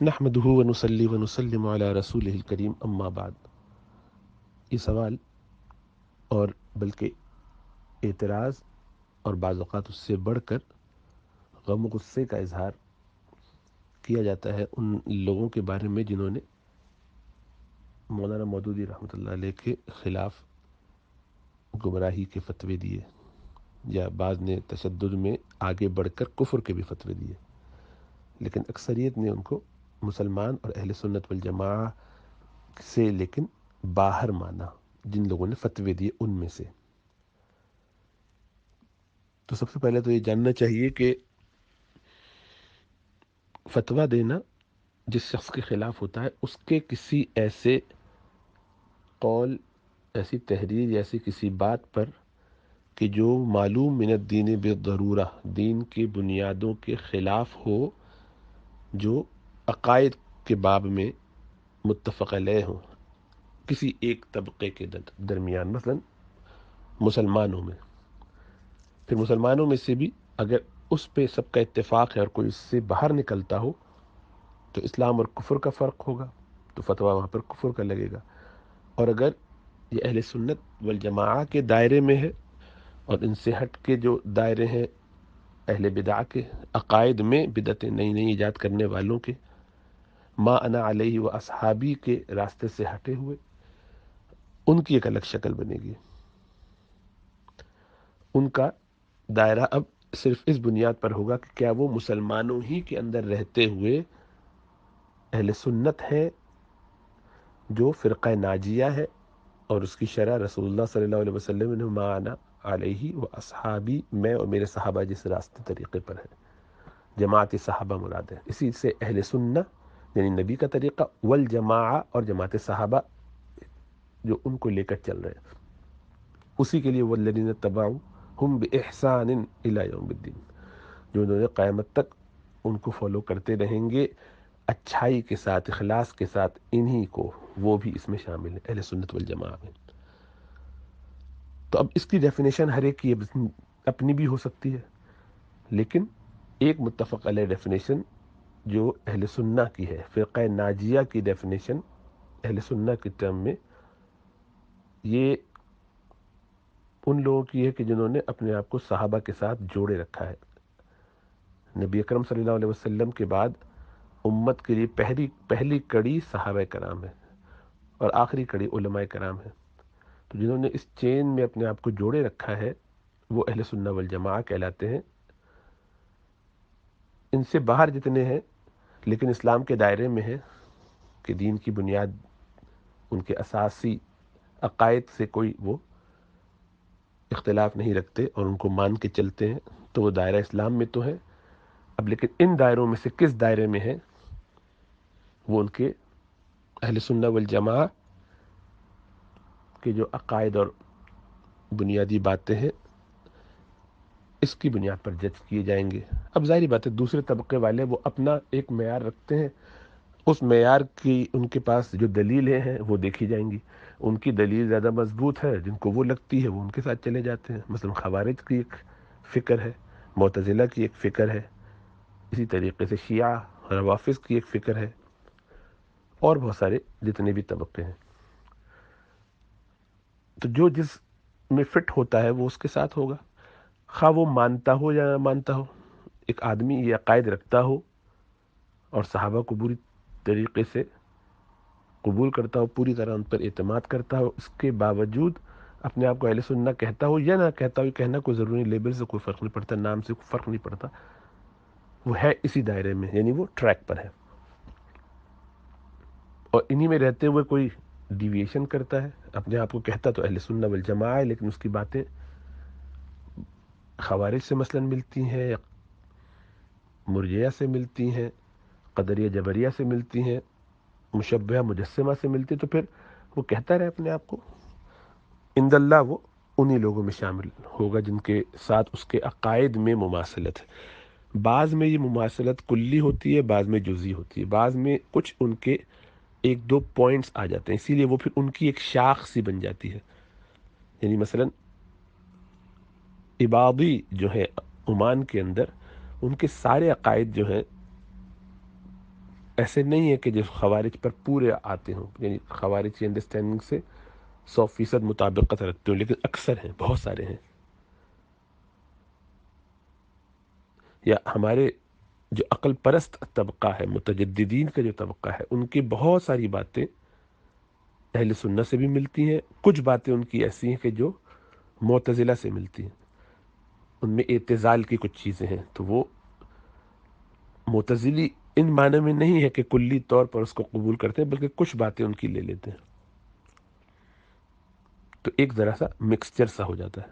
نحمدہ ونصلی ونسلم علی رسولہ الکریم، اما بعد۔ یہ سوال اور بلکہ اعتراض اور بعض اوقات اس سے بڑھ کر غم و غصے کا اظہار کیا جاتا ہے ان لوگوں کے بارے میں جنہوں نے مولانا مودودی رحمۃ اللہ علیہ کے خلاف گمراہی کے فتوے دیے، یا بعض نے تشدد میں آگے بڑھ کر کفر کے بھی فتوے دیے، لیکن اکثریت نے ان کو مسلمان اور اہل سنت والجماعہ سے لیکن باہر مانا، جن لوگوں نے فتوے دیے ان میں سے۔ تو سب سے پہلے تو یہ جاننا چاہیے کہ فتویٰ دینا جس شخص کے خلاف ہوتا ہے، اس کے کسی ایسے قول، ایسی تحریر یا ایسی کسی بات پر کہ جو معلوم من الدین بالضرورہ، دین کی بنیادوں کے خلاف ہو، جو عقائد کے باب میں متفق علیہ ہوں کسی ایک طبقے کے درمیان، مثلا مسلمانوں میں، پھر مسلمانوں میں سے بھی اگر اس پہ سب کا اتفاق ہے اور کوئی اس سے باہر نکلتا ہو تو اسلام اور کفر کا فرق ہوگا، تو فتویٰ وہاں پر کفر کا لگے گا۔ اور اگر یہ اہل سنت والجماعہ کے دائرے میں ہے اور ان سے ہٹ کے جو دائرے ہیں اہل بدع کے، عقائد میں بدعتیں نئی نئی ایجاد کرنے والوں کے، ما انا علیہ و اصحابی کے راستے سے ہٹے ہوئے، ان کی ایک الگ شکل بنے گی۔ ان کا دائرہ اب صرف اس بنیاد پر ہوگا کہ کیا وہ مسلمانوں ہی کے اندر رہتے ہوئے اہل سنت ہے جو فرقہ ناجیہ ہے، اور اس کی شرح رسول اللہ صلی اللہ علیہ وسلم نے ما انا علیہ و اصحابی، میں اور میرے صحابہ جس راستے طریقے پر ہے، جماعت صحابہ مراد ہے، اسی سے اہل سنت یعنی نبی کا طریقہ، والجماعہ اور جماعت صحابہ جو ان کو لے کر چل رہے ہیں، اسی کے لیے والذین اتبعوہم بإحسان الی یوم الدین، جو انہوں نے قیامت تک ان کو فالو کرتے رہیں گے اچھائی کے ساتھ، اخلاص کے ساتھ، انہی کو، وہ بھی اس میں شامل ہے اہل سنت والجماعہ میں۔ تو اب اس کی ڈیفینیشن ہر ایک کی اپنی بھی ہو سکتی ہے، لیکن ایک متفق علیہ ڈیفینیشن جو اہل سنہ کی ہے، فرقہ ناجیہ کی ڈیفینیشن اہل سنہ کی ٹرم میں، یہ ان لوگوں کی ہے کہ جنہوں نے اپنے آپ کو صحابہ کے ساتھ جوڑے رکھا ہے۔ نبی اکرم صلی اللہ علیہ وسلم کے بعد امت کے لیے پہلی کڑی صحابہ کرام ہے اور آخری کڑی علماء کرام ہے، تو جنہوں نے اس چین میں اپنے آپ کو جوڑے رکھا ہے وہ اہل سنہ والجماعہ کہلاتے ہیں۔ ان سے باہر جتنے ہیں لیکن اسلام کے دائرے میں ہیں کہ دین کی بنیاد، ان کے اساسی عقائد سے کوئی وہ اختلاف نہیں رکھتے اور ان کو مان کے چلتے ہیں، تو وہ دائرہ اسلام میں تو ہے۔ اب لیکن ان دائروں میں سے کس دائرے میں ہے، وہ ان کے اہل سنہ والجماعہ کے جو عقائد اور بنیادی باتیں ہیں اس کی بنیاد پر جج کیے جائیں گے۔ اب ظاہری بات ہے دوسرے طبقے والے وہ اپنا ایک معیار رکھتے ہیں، اس معیار کی ان کے پاس جو دلیلیں ہیں وہ دیکھی جائیں گی، ان کی دلیل زیادہ مضبوط ہے، جن کو وہ لگتی ہے وہ ان کے ساتھ چلے جاتے ہیں۔ مثلا خوارج کی ایک فکر ہے، معتزلہ کی ایک فکر ہے، اسی طریقے سے شیعہ روافظ کی ایک فکر ہے، اور بہت سارے جتنے بھی طبقے ہیں۔ تو جو جس میں فٹ ہوتا ہے وہ اس کے ساتھ ہوگا، خواہ وہ مانتا ہو یا نہ مانتا ہو۔ ایک آدمی یہ عقائد رکھتا ہو اور صحابہ کو بری طریقے سے قبول کرتا ہو، پوری طرح ان پر اعتماد کرتا ہو، اس کے باوجود اپنے آپ کو اہل سنہ کہتا ہو یا نہ کہتا ہو، یہ کہنا کوئی ضروری، لیبل سے کوئی فرق نہیں پڑتا، نام سے کوئی فرق نہیں پڑتا، وہ ہے اسی دائرے میں، یعنی وہ ٹریک پر ہے، اور انہی میں رہتے ہوئے کوئی ڈیویشن کرتا ہے، اپنے آپ کو کہتا تو اہل سنہ والجماعہ ہے، لیکن اس کی باتیں خوارج سے مثلا ملتی ہیں، یا مرجیہ سے ملتی ہیں، قدریہ جبریہ سے ملتی ہیں، مشبہہ مجسمہ سے ملتی، تو پھر وہ کہتا رہے اپنے آپ کو، عند اللہ وہ انہی لوگوں میں شامل ہوگا جن کے ساتھ اس کے عقائد میں مماثلت ہے۔ بعض میں یہ مماثلت کلی ہوتی ہے، بعض میں جزئی ہوتی ہے، بعض میں کچھ ان کے ایک دو پوائنٹس آ جاتے ہیں، اسی لیے وہ پھر ان کی ایک شاخ سی بن جاتی ہے۔ یعنی مثلا عبادی جو ہے عمان کے اندر، ان کے سارے عقائد جو ہیں ایسے نہیں ہے کہ جو خوارج پر پورے آتے ہوں، یعنی خوارج کی انڈرسٹینڈنگ سے 100% مطابقت رکھتے ہوں، لیکن اکثر ہیں، بہت سارے ہیں. یا ہمارے جو عقل پرست طبقہ ہے، متجددین کا جو طبقہ ہے، ان کی بہت ساری باتیں اہل سنت سے بھی ملتی ہیں. کچھ باتیں ان کی ایسی ہیں کہ جو معتزلہ سے ملتی ہیں، ان میں اعتزال کی کچھ چیزیں ہیں. تو وہ معتزلی ان معنی میں نہیں ہے کہ کلی طور پر اس کو قبول کرتے ہیں، بلکہ کچھ باتیں ان کی لے لیتے ہیں. تو ایک ذرا سا مکسچر سا ہو جاتا ہے.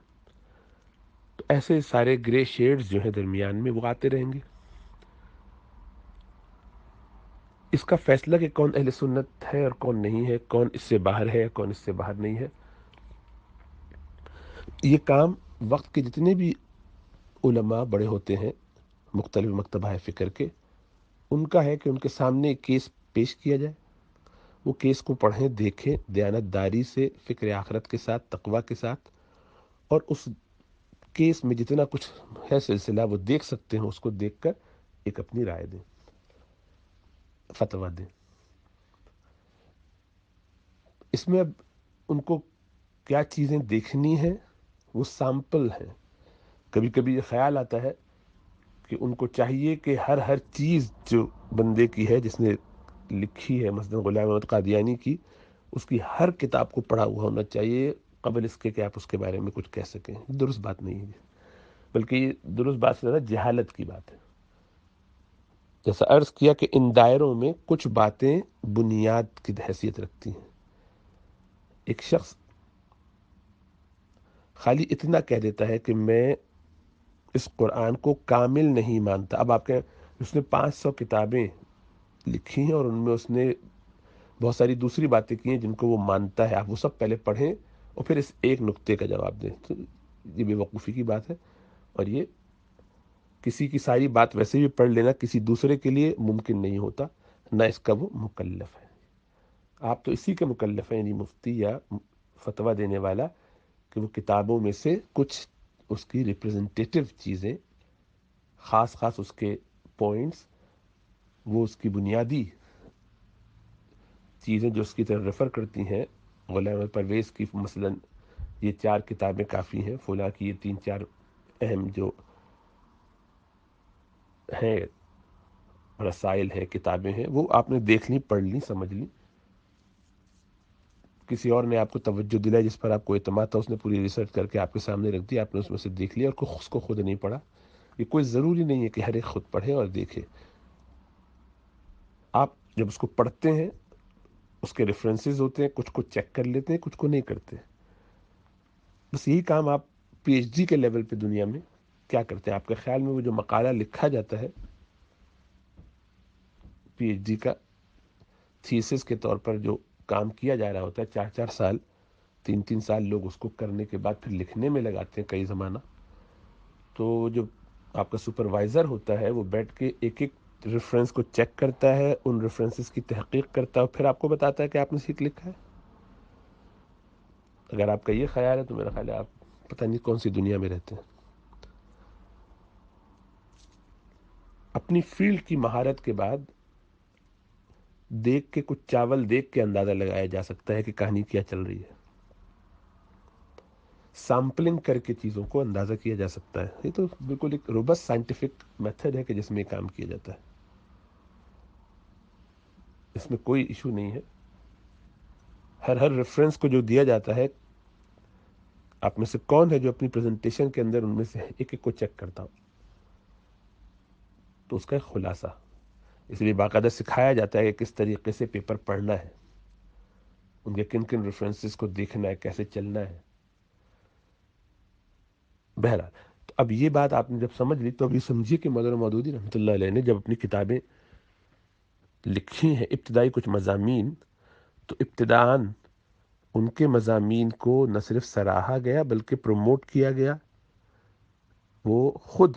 تو ایسے سارے گرے شیڈز جو ہیں درمیان میں وہ آتے رہیں گے. اس کا فیصلہ کہ کون اہل سنت ہے اور کون نہیں ہے، کون اس سے باہر ہے کون اس سے باہر نہیں ہے، یہ کام وقت کے جتنے بھی علماء بڑے ہوتے ہیں مختلف مکتبہ فکر کے، ان کا ہے کہ ان کے سامنے ایک کیس پیش کیا جائے، وہ کیس کو پڑھیں، دیکھیں دیانت داری سے، فکر آخرت کے ساتھ، تقوی کے ساتھ، اور اس کیس میں جتنا کچھ ہے سلسلہ وہ دیکھ سکتے ہیں، اس کو دیکھ کر ایک اپنی رائے دیں، فتویٰ دیں. اس میں اب ان کو کیا چیزیں دیکھنی ہیں، وہ سیمپل ہیں. کبھی کبھی یہ خیال آتا ہے کہ ان کو چاہیے کہ ہر چیز جو بندے کی ہے، جس نے لکھی ہے، مثلا غلام احمد قادیانی کی، اس کی ہر کتاب کو پڑھا ہوا ہونا چاہیے قبل اس کے کہ آپ اس کے بارے میں کچھ کہہ سکیں. درست بات نہیں ہے، بلکہ یہ درست بات سے زیادہ جہالت کی بات ہے. جیسا عرض کیا کہ ان دائروں میں کچھ باتیں بنیاد کی حیثیت رکھتی ہیں. ایک شخص خالی اتنا کہہ دیتا ہے کہ میں اس قرآن کو کامل نہیں مانتا. اب آپ کے اس نے 500 کتابیں لکھی ہیں اور ان میں اس نے بہت ساری دوسری باتیں کی ہیں جن کو وہ مانتا ہے. آپ وہ سب پہلے پڑھیں اور پھر اس ایک نقطے کا جواب دیں. تو یہ بے وقوفی کی بات ہے، اور یہ کسی کی ساری بات ویسے بھی پڑھ لینا کسی دوسرے کے لیے ممکن نہیں ہوتا، نہ اس کا وہ مکلف ہے. آپ تو اسی کے مکلف ہیں، یعنی مفتی یا فتویٰ دینے والا، کہ وہ کتابوں میں سے کچھ اس کی ریپرزنٹیٹیو چیزیں، خاص اس کے پوائنٹس، وہ اس کی بنیادی چیزیں جو اس کی طرف ریفر کرتی ہیں. غلام احمد پرویز کی مثلا یہ 4 کتابیں کافی ہیں، فلاں کی یہ 3-4 اہم جو ہیں رسائل ہیں، کتابیں ہیں، وہ آپ نے دیکھ لی، پڑھ لی، سمجھ لی. کسی اور نے آپ کو توجہ دلائی جس پر آپ کو اعتماد تھا، اس نے پوری ریسرچ کر کے آپ کے سامنے رکھ دی، آپ نے اس میں سے دیکھ لیا اور اس کو خود نہیں پڑھا. یہ کوئی ضروری نہیں ہے کہ ہر ایک خود پڑھے اور دیکھے. آپ جب اس کو پڑھتے ہیں، اس کے ریفرنسز ہوتے ہیں، کچھ کو چیک کر لیتے ہیں، کچھ کو نہیں کرتے. بس یہی کام آپ پی ایچ ڈی کے لیول پہ دنیا میں کیا کرتے ہیں؟ آپ کے خیال میں وہ جو مقالہ لکھا جاتا ہے پی ایچ ڈی کا تھیسس کے طور پر، جو کام کیا جا رہا ہوتا ہے 4-4 سال، 3-3 سال لوگ اس کو کرنے کے بعد پھر لکھنے میں لگاتے ہیں کئی زمانہ. تو جو آپ کا سپروائزر ہوتا ہے وہ بیٹھ کے ایک ایک ریفرنس کو چیک کرتا ہے، ان ریفرنسز کی تحقیق کرتا ہے، اور پھر آپ کو بتاتا ہے کہ آپ نے ٹھیک لکھا ہے. اگر آپ کا یہ خیال ہے تو میرا خیال ہے آپ پتہ نہیں کون سی دنیا میں رہتے ہیں. اپنی فیلڈ کی مہارت کے بعد دیکھ کے، کچھ چاول دیکھ کے اندازہ لگایا جا سکتا ہے کہ کہانی کیا چل رہی ہے. سیمپلنگ کر کے چیزوں کو اندازہ کیا جا سکتا ہے. یہ تو بالکل ایک روبسٹ سائنٹیفک میتھڈ ہے کہ جس میں کام کیا جاتا ہے. اس میں کوئی ایشو نہیں ہے. ہر ریفرنس کو جو دیا جاتا ہے، آپ میں سے کون ہے جو اپنی پریزنٹیشن کے اندر ان میں سے ایک ایک کو چیک کرتا ہو؟ تو اس کا ایک خلاصہ، اس لیے باقاعدہ سکھایا جاتا ہے کہ کس طریقے سے پیپر پڑھنا ہے، ان کے کن کن ریفرنسز کو دیکھنا ہے، کیسے چلنا ہے. بہرحال، تو اب یہ بات آپ نے جب سمجھ لی تو اب یہ سمجھیے کہ مولانا مودودی رحمۃ اللہ علیہ نے جب اپنی کتابیں لکھی ہیں ابتدائی کچھ مضامین، تو ابتداً ان کے مضامین کو نہ صرف سراہا گیا بلکہ پروموٹ کیا گیا. وہ خود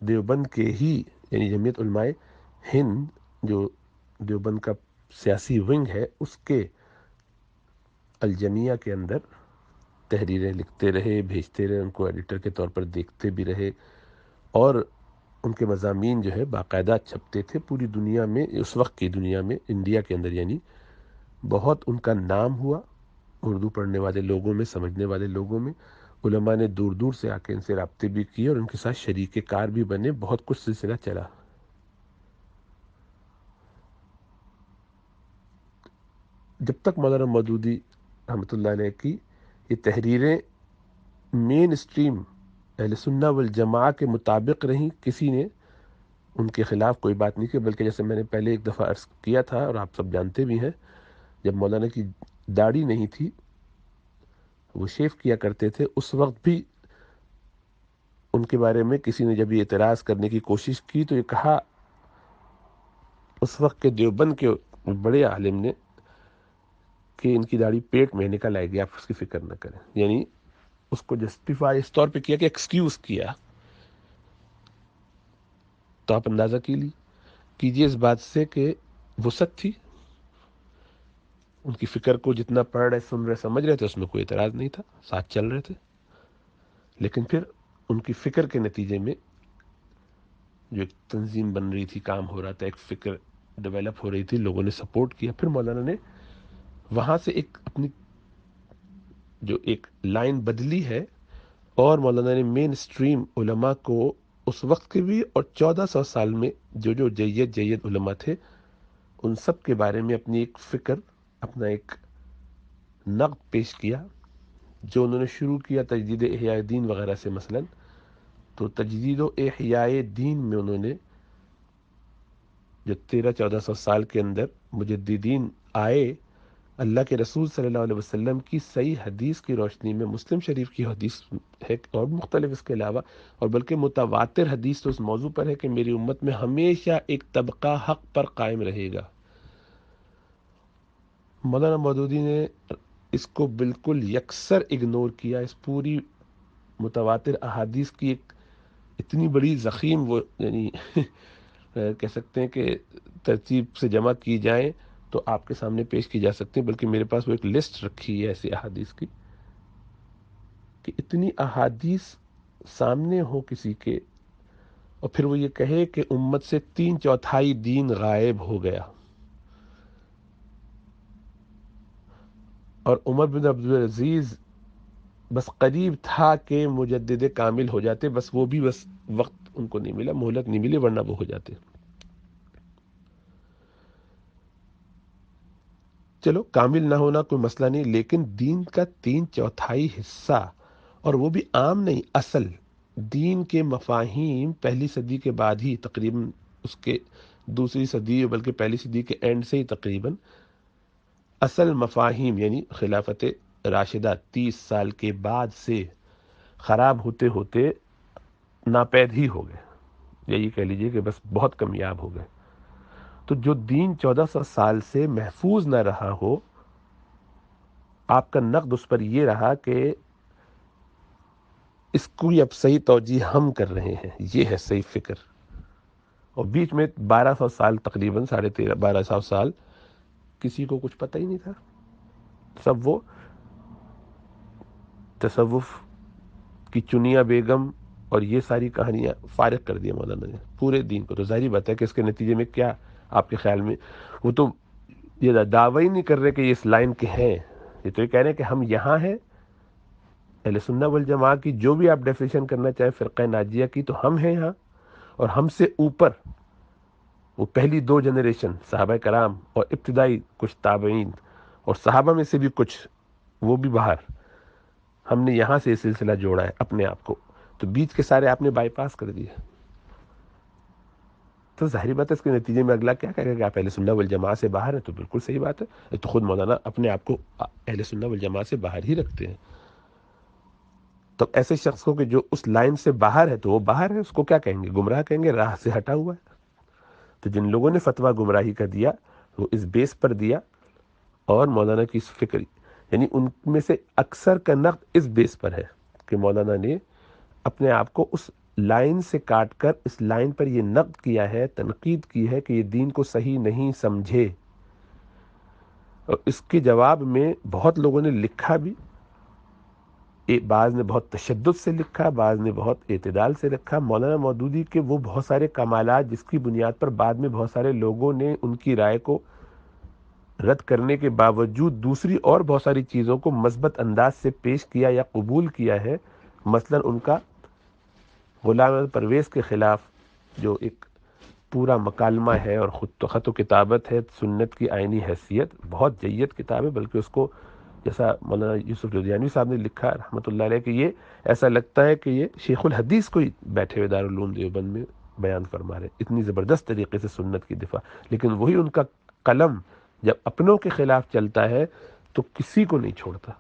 دیوبند کے ہی، یعنی جمعیت علماء ہند جو دیوبند کا سیاسی ونگ ہے، اس کے الجمیہ کے اندر تحریریں لکھتے رہے، بھیجتے رہے، ان کو ایڈیٹر کے طور پر دیکھتے بھی رہے. اور ان کے مضامین جو ہے باقاعدہ چھپتے تھے پوری دنیا میں، اس وقت کی دنیا میں، انڈیا کے اندر یعنی بہت ان کا نام ہوا اردو پڑھنے والے لوگوں میں، سمجھنے والے لوگوں میں۔ علماء نے دور دور سے آ کے ان سے رابطے بھی کیے اور ان کے ساتھ شریک کار بھی بنے، بہت کچھ سلسلہ چلا۔ جب تک مولانا مودودی رحمۃ اللہ علیہ کی یہ تحریریں مین اسٹریم اہل سنہ والجماع کے مطابق رہیں، کسی نے ان کے خلاف کوئی بات نہیں کی، بلکہ جیسے میں نے پہلے ایک دفعہ عرض کیا تھا اور آپ سب جانتے بھی ہیں، جب مولانا کی داڑھی نہیں تھی، وہ شیف کیا کرتے تھے، اس وقت بھی ان کے بارے میں کسی نے جب یہ اعتراض کرنے کی کوشش کی تو یہ کہا اس وقت کے دیوبند کے بڑے عالم نے کہ ان کی داڑھی پیٹ میں نکل آئے گی، آپ اس کی فکر نہ کریں، یعنی اس کو جسٹیفائی اس طور پہ کیا کہ ایکسکیوز کیا۔ تو آپ اندازہ کیجئے اس بات سے کہ وسعت تھی، ان کی فکر کو جتنا پڑھ رہے، سن رہے، سمجھ رہے تھے، اس میں کوئی اعتراض نہیں تھا، ساتھ چل رہے تھے۔ لیکن پھر ان کی فکر کے نتیجے میں جو ایک تنظیم بن رہی تھی، کام ہو رہا تھا، ایک فکر ڈیولپ ہو رہی تھی، لوگوں نے سپورٹ کیا، پھر مولانا نے وہاں سے ایک اپنی جو ایک لائن بدلی ہے اور مولانا نے مین اسٹریم علماء کو اس وقت کے بھی اور 1400 سال میں جو جید علماء تھے ان سب کے بارے میں اپنی ایک فکر، اپنا ایک نقد پیش کیا، جو انہوں نے شروع کیا تجدید احیاء دین وغیرہ سے مثلا۔ تو تجدید و احیاء دین میں انہوں نے جو 1300-1400 سال کے اندر مجددین آئے، اللہ کے رسول صلی اللہ علیہ وسلم کی صحیح حدیث کی روشنی میں، مسلم شریف کی حدیث ہے اور مختلف اس کے علاوہ، اور بلکہ متواتر حدیث تو اس موضوع پر ہے کہ میری امت میں ہمیشہ ایک طبقہ حق پر قائم رہے گا۔ مولانا مودودی نے اس کو بالکل یکسر اگنور کیا، اس پوری متواتر احادیث کی ایک اتنی بڑی ضخیم، وہ یعنی کہہ سکتے ہیں کہ ترتیب سے جمع کی جائیں تو آپ کے سامنے پیش کی جا سکتی ہیں، بلکہ میرے پاس وہ ایک لسٹ رکھی ہے ایسی احادیث کی کہ اتنی احادیث سامنے ہو کسی کے اور پھر وہ یہ کہے کہ امت سے 3/4 دین غائب ہو گیا، اور عمر بن عبدالعزیز بس قریب تھا کہ مجدد کامل ہو جاتے، بس وہ بھی بس وقت ان کو نہیں ملا، مہلت نہیں ملی، ورنہ وہ ہو جاتے۔ چلو کامل نہ ہونا کوئی مسئلہ نہیں، لیکن دین کا 3/4 حصہ، اور وہ بھی عام نہیں، اصل دین کے مفاہیم پہلی صدی کے بعد ہی تقریباً، اس کے دوسری صدی بلکہ پہلی صدی کے اینڈ سے ہی تقریباً اصل مفاہیم یعنی خلافت راشدہ 30 سال کے بعد سے خراب ہوتے ہوتے ناپید ہی ہو گئے، یہی کہہ لیجئے کہ بس بہت کمیاب ہو گئے۔ تو جو دین 1400 سال سے محفوظ نہ رہا ہو، آپ کا نقد اس پر یہ رہا کہ اس کو اب صحیح توجیہ ہم کر رہے ہیں، یہ ہے صحیح فکر۔ اور بیچ میں 1200 سال، تقریباً 1350-1200 سال کسی کو کچھ پتہ ہی نہیں تھا، سب وہ تصوف کی چنیا بیگم اور یہ ساری کہانیاں فارغ کر دیا مولانا نے پورے دین کو۔ تو ظاہری بات ہے کہ اس کے نتیجے میں کیا آپ کے خیال میں، وہ تو یہ دعویٰ ہی نہیں کر رہے کہ یہ اس لائن کے ہیں، یہ تو یہ کہہ رہے ہیں کہ ہم یہاں ہیں، اہل سنہ والجماع کی جو بھی آپ ڈیفینیشن کرنا چاہیں فرقہ ناجیہ کی، تو ہم ہیں یہاں، اور ہم سے اوپر وہ پہلی 2 جنریشن صحابہ کرام اور ابتدائی کچھ تابعین اور صحابہ میں سے بھی کچھ، وہ بھی باہر، ہم نے یہاں سے یہ سلسلہ جوڑا ہے اپنے آپ کو، تو بیچ کے سارے آپ نے بائی پاس کر دیے۔ تو ظاہری بات ہے اس کے نتیجے میں اگلا کیا کہے گا کہ آپ اہل سنہ والجماع سے باہر ہیں، تو بالکل صحیح بات ہے، تو خود مولانا اپنے آپ کو اہل سنہ والجماع سے باہر ہی رکھتے ہیں۔ تو ایسے شخص کو کہ جو اس لائن سے باہر ہے تو وہ باہر ہے، اس کو کیا کہیں گے؟ گمراہ کہیں گے، راہ سے ہٹا ہوا ہے۔ تو جن لوگوں نے فتویٰ گمراہی کا دیا وہ اس بیس پر دیا، اور مولانا کی اس فکر یعنی ان میں سے اکثر کا نقد اس بیس پر ہے کہ مولانا نے اپنے آپ کو اس لائن سے کاٹ کر اس لائن پر یہ نقد کیا ہے، تنقید کی ہے کہ یہ دین کو صحیح نہیں سمجھے، اور اس کے جواب میں بہت لوگوں نے لکھا بھی بعض نے بہت تشدد سے لکھا، بعض نے بہت اعتدال سے لکھا۔ مولانا مودودی کے وہ بہت سارے کمالات جس کی بنیاد پر بعد میں بہت سارے لوگوں نے ان کی رائے کو رد کرنے کے باوجود دوسری اور بہت ساری چیزوں کو مثبت انداز سے پیش کیا یا قبول کیا ہے۔ مثلا ان کا غلام احمد پرویز کے خلاف جو ایک پورا مکالمہ ہے اور خط و کتابت ہے سنت کی آئینی حیثیت، بہت جید کتاب ہے، بلکہ اس کو جیسا مولانا یوسف لدھیانوی صاحب نے لکھا رحمۃ اللہ علیہ کہ یہ ایسا لگتا ہے کہ یہ شیخ الحدیث کو ہی بیٹھے ہوئے دارالعلوم دیوبند میں بیان فرما رہے، اتنی زبردست طریقے سے سنت کی دفاع۔ لیکن وہی ان کا قلم جب اپنوں کے خلاف چلتا ہے تو کسی کو نہیں چھوڑتا،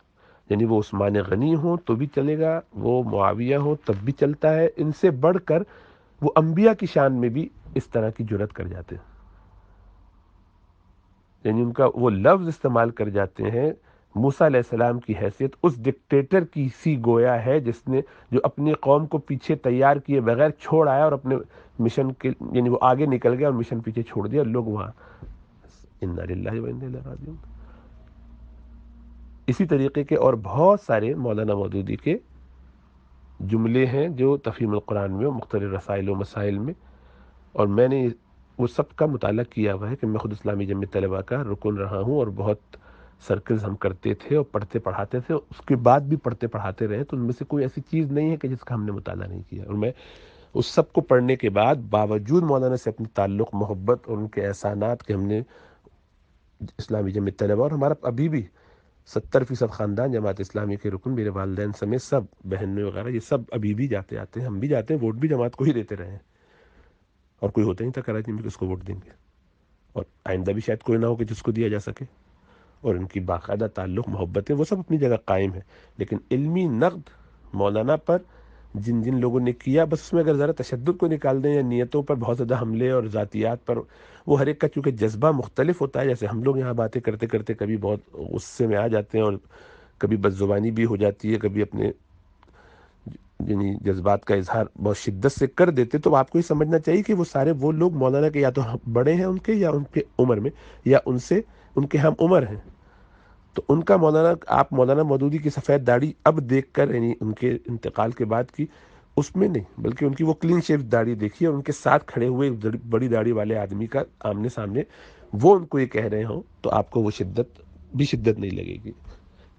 یعنی وہ عثمان غنی ہوں تو بھی چلے گا، وہ معاویہ ہوں تب بھی چلتا ہے، ان سے بڑھ کر وہ انبیاء کی شان میں بھی اس طرح کی جرات کر جاتے ہیں، یعنی ان کا وہ لفظ استعمال کر جاتے ہیں موسیٰ علیہ السلام کی حیثیت اس ڈکٹیٹر کی سی گویا ہے جس نے جو اپنی قوم کو پیچھے تیار کیے بغیر چھوڑ آیا اور اپنے مشن کے یعنی وہ آگے نکل گیا اور مشن پیچھے چھوڑ دیا اور لوگ وہاں انا للہ و انا الیہ راجعون۔ اسی طریقے کے اور بہت سارے مولانا مودودی کے جملے ہیں جو تفہیم القرآن میں اور مختلف رسائل و مسائل میں، اور میں نے وہ سب کا مطالعہ کیا ہوا ہے کہ میں خود اسلامی جمعیت طلبہ کا رکن رہا ہوں اور بہت سرکلز ہم کرتے تھے اور پڑھتے پڑھاتے تھے، اس کے بعد بھی پڑھتے پڑھاتے رہے، تو ان میں سے کوئی ایسی چیز نہیں ہے کہ جس کا ہم نے مطالعہ نہیں کیا، اور میں اس سب کو پڑھنے کے بعد باوجود مولانا سے اپنی تعلق محبت اور ان کے احسانات کہ ہم نے اسلامی جمعیت طلبہ اور ہمارا ابھی بھی 70% خاندان جماعت اسلامی کے رکن میرے والدین سمیت سب بہنیں وغیرہ یہ سب ابھی بھی جاتے آتے ہیں، ہم بھی جاتے ہیں، ووٹ بھی جماعت کو ہی دیتے رہے ہیں، اور کوئی ہوتا نہیں تھا کراچی میں کہ اس کو ووٹ دیں گے، اور آئندہ بھی شاید کوئی نہ ہو کہ جس کو دیا جا سکے، اور ان کی باقاعدہ تعلق محبتیں وہ سب اپنی جگہ قائم ہے، لیکن علمی نقد مولانا پر جن جن لوگوں نے کیا، بس اس میں اگر ذرا تشدد کو نکال دیں یا نیتوں پر بہت زیادہ حملے اور ذاتیات پر، وہ ہر ایک کا چونکہ جذبہ مختلف ہوتا ہے، جیسے ہم لوگ یہاں باتیں کرتے کرتے کبھی بہت غصے میں آ جاتے ہیں اور کبھی بد زبانی بھی ہو جاتی ہے، کبھی اپنے یعنی جذبات کا اظہار بہت شدت سے کر دیتے، تو آپ کو یہ سمجھنا چاہیے کہ وہ سارے وہ لوگ مولانا کے یا تو بڑے ہیں ان کے یا ان کے عمر میں یا ان سے ان کے ہم عمر ہیں، تو ان کا مولانا آپ مولانا مودودی کی سفید داڑھی اب دیکھ کر یعنی ان کے انتقال کے بعد کی اس میں نہیں بلکہ ان کی وہ کلین شیو داڑھی دیکھیے اور ان کے ساتھ کھڑے ہوئے بڑی داڑھی والے آدمی کا آمنے سامنے وہ ان کو یہ کہہ رہے ہوں تو آپ کو وہ شدت بھی شدت نہیں لگے گی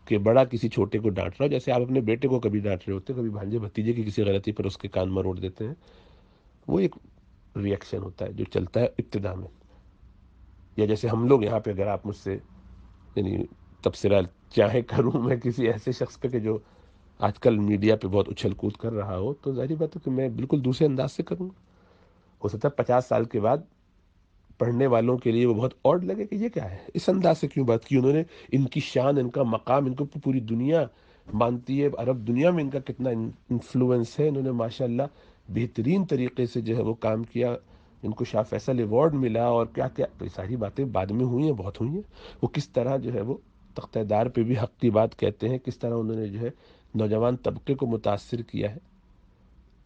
کہ بڑا کسی چھوٹے کو ڈانٹ رہا ہو، جیسے آپ اپنے بیٹے کو کبھی ڈانٹ رہے ہوتے ہیں، کبھی بھانجے بھتیجے کی کسی غلطی پر اس کے کان مروڑ دیتے ہیں، وہ ایک ری ایکشن ہوتا ہے جو چلتا ہے ابتدا میں، یا جیسے ہم لوگ یہاں پہ اگر آپ مجھ سے یعنی تبصرہ چاہے کروں میں کسی ایسے شخص پہ کہ جو آج کل میڈیا پہ بہت اچھل کود کر رہا ہو، تو ظاہری بات ہے کہ میں بالکل دوسرے انداز سے کروں گا، ہو سکتا ہے 50 سال کے بعد پڑھنے والوں کے لیے وہ بہت آڈ لگے کہ یہ کیا ہے، اس انداز سے کیوں بات کی انہوں نے، ان کی شان ان کا مقام ان کو پوری دنیا مانتی ہے، عرب دنیا میں ان کا کتنا انفلوئنس ہے، انہوں نے ماشاءاللہ بہترین طریقے سے جو ہے وہ کام کیا، ان کو شاہ فیصل ایوارڈ ملا اور کیا کیا، تو یہ ساری باتیں بعد میں ہوئی ہیں، بہت ہوئی ہیں، وہ کس طرح جو ہے وہ تختہ دار پہ بھی حق کی بات کہتے ہیں، کس طرح انہوں نے جو ہے نوجوان طبقے کو متاثر کیا ہے،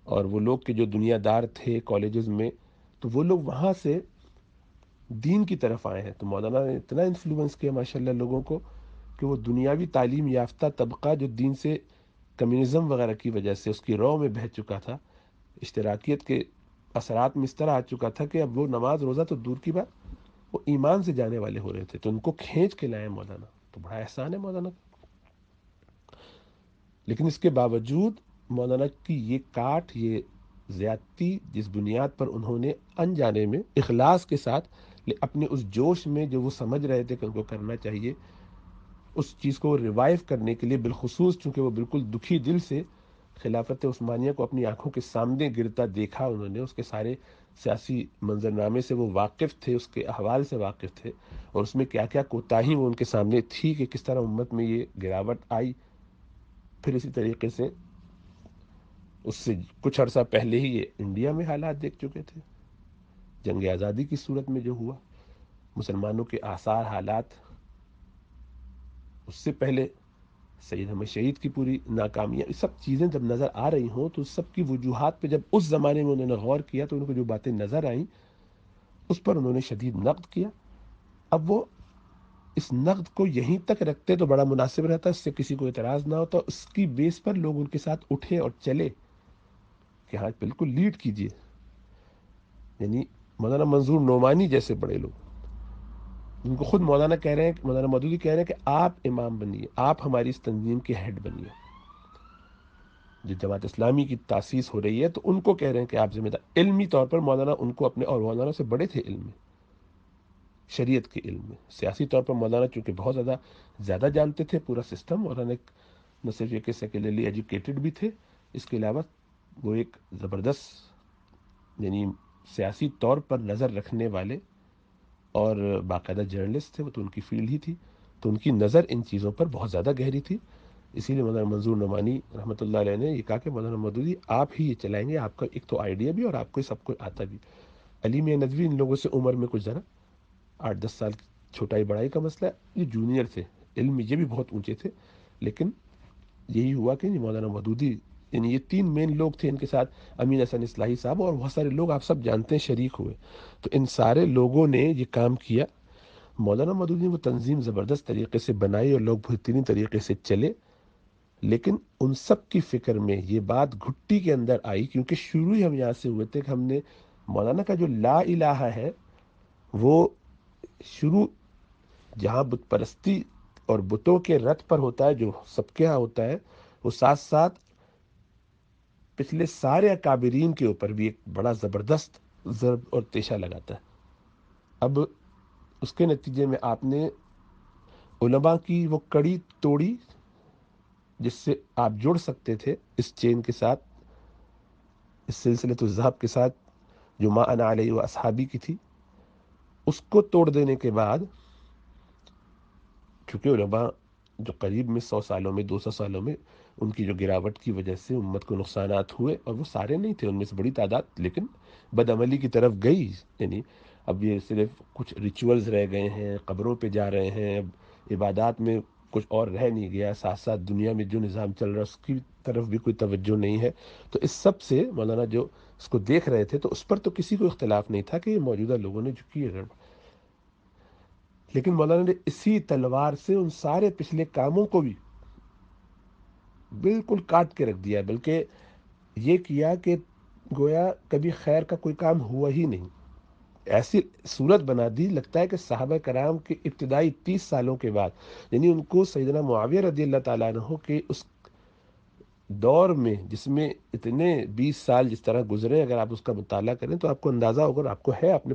اور وہ لوگ کہ جو دنیا دار تھے کالجز میں تو وہ لوگ وہاں سے دین کی طرف آئے ہیں، تو مولانا نے اتنا انفلوئنس کیا ماشاءاللہ لوگوں کو کہ وہ دنیاوی تعلیم یافتہ طبقہ جو دین سے کمیونزم وغیرہ کی وجہ سے اس کی رو میں بہہ چکا تھا، اشتراکیت کے اثرات میں اس طرح آ چکا تھا کہ اب وہ نماز روزہ تو دور کی بات، وہ ایمان سے جانے والے ہو رہے تھے، تو ان کو کھینچ کے لائے مولانا، تو بڑا احسان ہے مولانا کا۔ لیکن اس کے باوجود مولانا کی یہ کاٹ، یہ زیادتی جس بنیاد پر انہوں نے انجانے میں اخلاص کے ساتھ اپنے اس جوش میں جو وہ سمجھ رہے تھے کہ ان کو کرنا چاہیے، اس چیز کو ریوائیو کرنے کے لیے، بالخصوص چونکہ وہ بالکل دکھی دل سے خلافت عثمانیہ کو اپنی آنکھوں کے سامنے گرتا دیکھا، انہوں نے اس کے سارے سیاسی منظرنامے سے وہ واقف تھے، اس کے احوال سے واقف تھے، اور اس میں کیا کیا کوتاہی وہ ان کے سامنے تھی کہ کس طرح امت میں یہ گراوٹ آئی، پھر اسی طریقے سے اس سے کچھ عرصہ پہلے ہی یہ انڈیا میں حالات دیکھ چکے تھے، جنگ آزادی کی صورت میں جو ہوا، مسلمانوں کے آثار حالات، اس سے پہلے سید احمد شہید کی پوری ناکامیاں، یہ سب چیزیں جب نظر آ رہی ہوں تو سب کی وجوہات پہ جب اس زمانے میں انہوں نے غور کیا تو ان کو جو باتیں نظر آئیں اس پر انہوں نے شدید نقد کیا۔ اب وہ اس نقد کو یہیں تک رکھتے تو بڑا مناسب رہتا، اس سے کسی کو اعتراض نہ ہوتا، اس کی بیس پر لوگ ان کے ساتھ اٹھے اور چلے کہ ہاں بالکل لیڈ کیجئے. یعنی مولانا منظور نعمانی جیسے بڑے لوگ، ان کو خود مولانا کہہ رہے ہیں، مولانا مودودی کہہ رہے ہیں کہ آپ امام بنیے، آپ ہماری اس تنظیم کے ہیڈ بنیے. جو جماعت اسلامی کی تاسیس ہو رہی ہے تو ان کو کہہ رہے ہیں کہ آپ ذمہ دار. علمی طور پر مولانا ان کو اپنے اور مولانا سے بڑے تھے علم میں، شریعت کے علم میں. سیاسی طور پر مولانا چونکہ بہت زیادہ جانتے تھے پورا سسٹم، اور نہ صرف یہ کہ سیکولرلی ایجوکیٹڈ بھی تھے، اس کے علاوہ وہ ایک زبردست یعنی سیاسی طور پر نظر رکھنے والے اور باقاعدہ جرنلسٹ تھے، وہ تو ان کی فیلڈ ہی تھی، تو ان کی نظر ان چیزوں پر بہت زیادہ گہری تھی. اسی لیے مولانا منظور نعمانی رحمۃ اللہ علیہ نے یہ کہا کہ مولانا مودودی آپ ہی یہ چلائیں گے، آپ کا ایک تو آئیڈیا بھی اور آپ کو سب کو آتا بھی. علی میاں ندوی ان لوگوں سے عمر میں کچھ ذرا 8-10 سال چھوٹائی بڑائی کا مسئلہ ہے، یہ جونیئر تھے، علم میں یہ بھی بہت اونچے تھے. لیکن یہی ہوا کہ مولانا مودودی یعنی یہ 3 مین لوگ تھے ان کے ساتھ، امین حسن اصلاحی صاحب اور بہت سارے لوگ آپ سب جانتے ہیں شریک ہوئے. تو ان سارے لوگوں نے یہ کام کیا. مولانا مودودی نے وہ تنظیم زبردست طریقے سے بنائی اور لوگ بہترین طریقے سے چلے. لیکن ان سب کی فکر میں یہ بات گھٹی کے اندر آئی، کیونکہ شروع ہی ہم یہاں سے ہوئے تھے کہ ہم نے مولانا کا جو لا الہ ہے وہ شروع جہاں بت پرستی اور بتوں کے رت پر ہوتا ہے جو سب کے ہاں ہوتا ہے، وہ ساتھ ساتھ پچھلے سارے اکابرین کے اوپر بھی ایک بڑا زبردست ضرب اور تیشہ لگاتا ہے. اب اس کے نتیجے میں آپ نے علماء کی وہ کڑی توڑی جس سے آپ جڑ سکتے تھے اس چین کے ساتھ، اس سلسلۃ الذہب کے ساتھ جو ما انا علیہ و اصحابی کی تھی. اس کو توڑ دینے کے بعد چونکہ علماء جو قریب میں 100 سالوں میں 200 سالوں میں ان کی جو گراوٹ کی وجہ سے امت کو نقصانات ہوئے، اور وہ سارے نہیں تھے، ان میں سے بڑی تعداد لیکن بدعملی کی طرف گئی. یعنی اب یہ صرف کچھ ریچولز رہ گئے ہیں، قبروں پہ جا رہے ہیں، اب عبادات میں کچھ اور رہ نہیں گیا، ساتھ ساتھ دنیا میں جو نظام چل رہا ہے اس کی طرف بھی کوئی توجہ نہیں ہے. تو اس سب سے مولانا جو اس کو دیکھ رہے تھے تو اس پر تو کسی کو اختلاف نہیں تھا کہ یہ موجودہ لوگوں نے جو کی ہے. لیکن مولانا نے اسی تلوار سے ان سارے پچھلے کاموں کو بھی بالکل کاٹ کے رکھ دیا، بلکہ یہ کیا کہ گویا کبھی خیر کا کوئی کام ہوا ہی نہیں. ایسی صورت بنا دی لگتا ہے کہ صحابہ کرام کے ابتدائی 30 سالوں کے بعد، یعنی ان کو سیدنا معاویہ رضی اللہ تعالیٰ عنہ کے اس دور میں جس میں اتنے 20 سال جس طرح گزرے، اگر آپ اس کا مطالعہ کریں تو آپ کو اندازہ ہوگا، اور آپ کو ہے، آپ نے